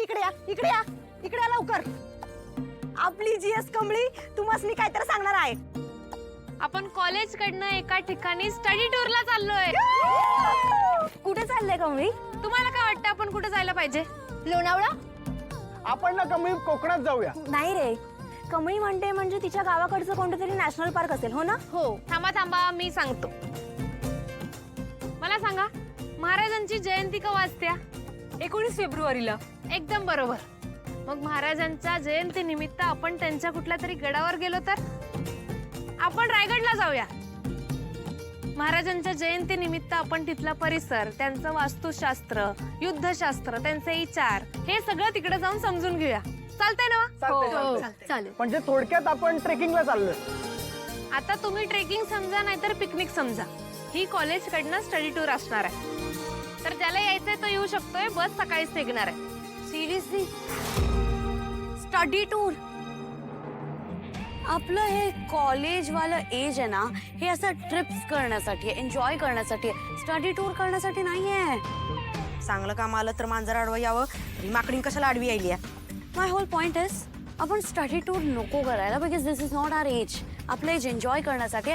सगळ्यांनी इकडे या, इकडे या, इकडे या लवकर. आपली जीएस कमळी तुम्हाला काहीतरी सांगणार आहे. आपण कॉलेज कडनं एका ठिकाणी स्टडी टूरला चाललोय. कुठे चाललंय कमळी? तुम्हाला काय वाटतं आपण कुठे जायला पाहिजे? लोणावळा? आपण ना कमी कोकणात जाऊया. नाही रे, कमळी म्हणते म्हणजे तिच्या गावाकडचं कोणतं तरी नॅशनल पार्क असेल, हो ना? हो. थांबा थांबा, मी सांगतो. मला सांगा, महाराजांची जयंती केव्हा असत्या? 19 फेब्रुवारीला. एकदम बरोबर. मग महाराजांच्या जयंती निमित्त आपण त्यांच्या कुठल्या तरी गडावर गेलो तर आपण रायगडला जाऊया. महाराजांच्या जयंती निमित्त आपण तिथला परिसर, त्यांचं वास्तुशास्त्र, युद्धशास्त्र, त्यांचे विचार हे सगळं तिकडे जाऊन समजून घेऊया. चालतंय ना? चालतंय. चालेल. म्हणजे थोडक्यात आपण ट्रेकिंगला चाललोय. आता तुम्ही ट्रेकिंग समजा नाहीतर पिकनिक समजा. ही कॉलेज कडनं स्टडी टूर असणार आहे. तर ज्याला यायचंय तो येऊ शकतोय. बस सकाळीच निघणार आहे. सिरियसली? Study tour? आपलं हे कॉलेज वाला एज आहे ना, हे असं ट्रिप्स करण्यासाठी, एन्जॉय करण्यासाठी, स्टडी टूर करण्यासाठी नाहीये. चांगलं काम आलं तर मांजर आडवं यावं. माकडीन कशाला आडवी यायली? माय होल पॉइंट इज आपण स्टडी टूर नको करायला, because this is not our age. आपलं एज एन्जॉय करण्यासाठी.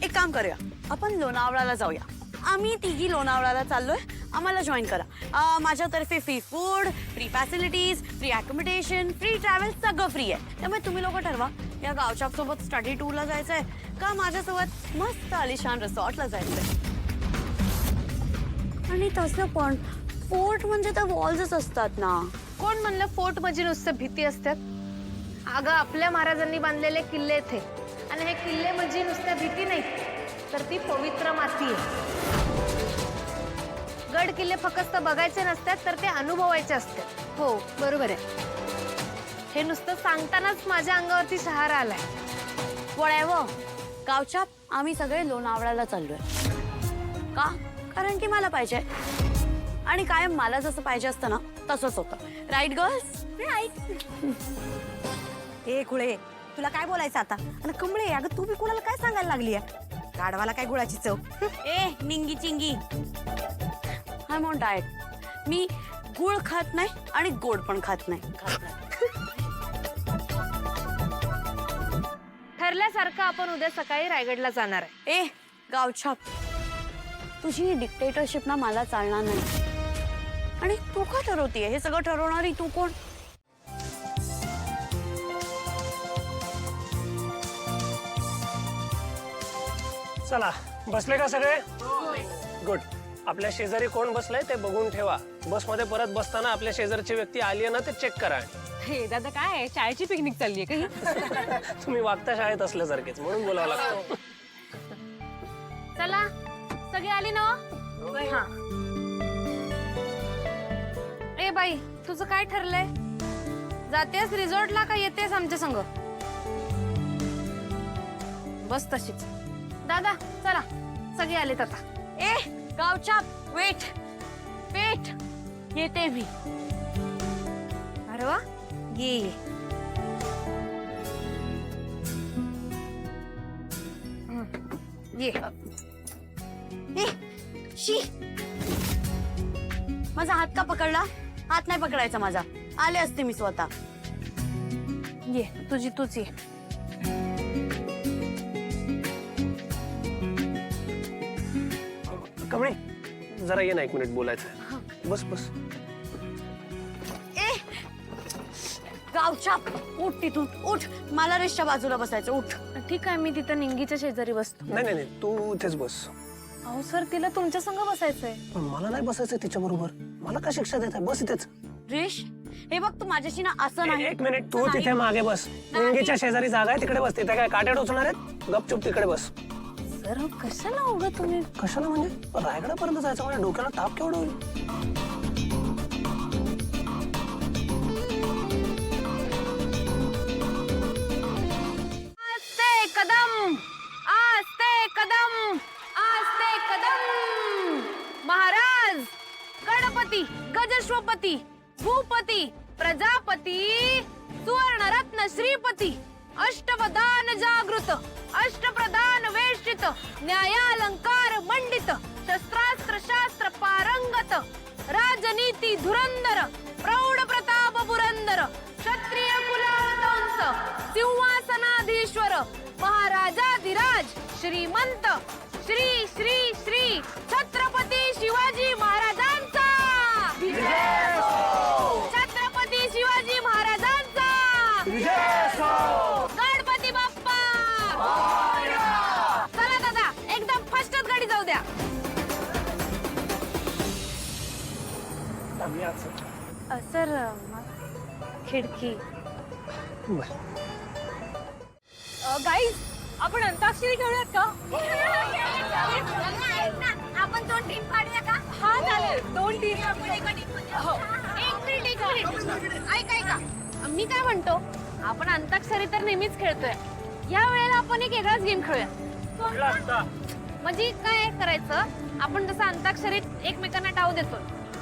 एक काम करूया, आपण लोणावळ्याला जाऊया. आम्ही तिघी लोणावळ्याला चाललोय, आम्हाला जॉईन करा. माझ्यातर्फे free food, free facilities, free accommodation, free travel, सगळं फ्री आहे. त्यामुळे तुम्ही लोक ठरवा, या गावच्या सोबत स्टडी टूरला जायचंय का माझ्यासोबत मस्त आलिशान रिसॉर्टला जायचंय. आणि तसं पण फोर्ट म्हणजे त्या वॉल्सच असतात ना. कोण म्हणलं फोर्ट म्हणजे नुसतं भीती असतात? अगं, आपल्या महाराजांनी बांधलेले किल्ले थे, आणि हे किल्ले म्हणजे नुसत्या भीती नाही, तर ती पवित्र माती आहे. गड किल्ले फक्त बघायचे नसतात, तर ते अनुभवायचे असतात. हो, बरोबर आहे. हे नुसतं सांगतानाच माझ्या अंगावरती शहारा आलाय. वळावं गावच्या आम्ही सगळे लोणावळ्याला चाललोय. का? कारण की मला पाहिजे, आणि कायम मला जसं पाहिजे असतं ना तसंच होतं. Right girls? ए खुळे, तुला काय बोलायचं आता? आणि कमळे, अगं तू बी कोणाला काय सांगायला लागली? गाढवाला काय गुळाची चव? ए निंगी चिंगी, आय एम ऑन डाएट. मी गुळ खात नाही आणि गोड पण खात नाही. ठरल्यासारखं आपण उद्या सकाळी रायगडला जाणार आहे. ए गावछाप, तुझी डिक्टेटरशिप ना मला चालणार नाही. आणि तू का ठरवतीये? हे सगळं ठरवणारी तू कोण? चला, बसले का सगळे? गुड. आपल्या शेजारी कोण बसलंय ते बघून ठेवा. बसमध्ये परत बसताना आपल्या शेजारची व्यक्ती आली आहे ना ते चेक करा. हे दादा, काय आहे? शाळेची पिकनिक चालली आहे का? तुम्ही वागता शाळेत असल्यासारखेच, म्हणून बोलावं लागतं. चला, सगळी आली ना? हा. ए बाई, तुझं काय ठरलंय? जातेस रिसॉर्टला का येतेस आमच्या संग? बस तशीच. दादा चला, सगळी आलीत आता. ए गावछाप, वेट वेट, येते मी. अरे वा, ये ये. ये. ए शी, माझा हात का पकडला? हात नाही पकडायचा माझा. आले असते मी स्वतः. ये, तुझी तूच ये. कमळे, जरा ये ना, 1 मिनिट बोलायचं. बस बस. ए गावछाप, उठ तिथून, उठ. मला रेषच्या बाजूला बसायचं, उठ. ठीक आहे, मी तिथं निंगीच्या शेजारी बसतो. नाही नाही नाही, तू इथेच बस. अहो सर, तिला तुमच्या संग बसायचंय. पण मला नाही बसायचं तिच्या बरोबर. मला का शिक्षा देत आहे? बस इथेच. रेश, हे बघ, तू माझ्याशी ना असं नाही. 1 मिनिट, तू तिथे मागे बस. निंगीच्या शेजारी जागा आहे, तिकडे बस. तिथे काय काटे टोचणार आहेत? गपचूप तिकडे बस. सर, कशाला उगा तुम्ही? कशाला म्हणजे? रायगडापर्यंत जायचं म्हणजे डोक्याला ताप केवढा होईल? आस्ते कदम, आस्ते कदम, आस्ते कदम. महाराज, गणपती, गजश्वपती, भूपती, प्रजापती, सुवर्णरत्न श्रीपती, अष्टवदान जागृत, अष्टप्रधान वेष्टित, न्यायालंकार मंडित, शस्त्रास्त्र शास्त्र पारंगत, राजनीती धुरंदर प्रौढ प्रताप पुरंदर क्षत्रिय कुलावतंस सिंहासनाधीश्वर महाराजाधिराज श्रीमंत श्री श्री श्री छत्रपती शिवाजी महाराजांचा छत्रपती शिवाजी महाराजांचा गणपती बाप्पा चला दादा एकदम फास्टच गाडी जाऊ द्या. सर खिडकी गाईज आपण अंताक्षरी खेळूयात का? आपण 2 टीम काढूया का? हा चालेल 2 टीम. हो. एक मिनिट ऐका मी काय म्हणतो आपण अंताक्षरी तर नेहमीच खेळतोय या वेळेला आपण एक वेगळाच गेम खेळूया. म्हणजे काय करायचं आपण जसं अंताक्षरीत एकमेकांना टाव देतो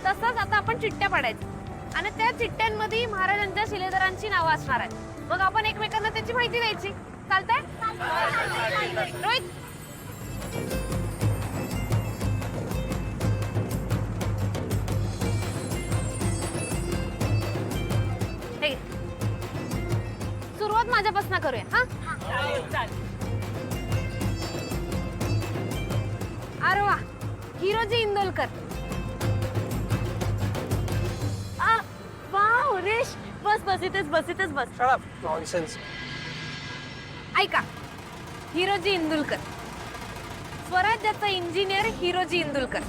तसंच आता आपण चिठ्ठ्या पाडायचं आणि त्या चिठ्ठ्यांमध्ये महाराजांच्या शिलेदारांची नावं असणार आहेत. मग आपण एकमेकांना त्याची माहिती द्यायची. चालतंय रोहित? हे, सुरुवात माझ्यापासून करूया. हा अरे वा हिरोजी इंदोलकर. वाव रेश बस इथेच बस. नॉनसेन्स. ऐका हिरोजी इंदुलकर स्वराज्याचा इंजिनियर हिरोजी इंदुलकर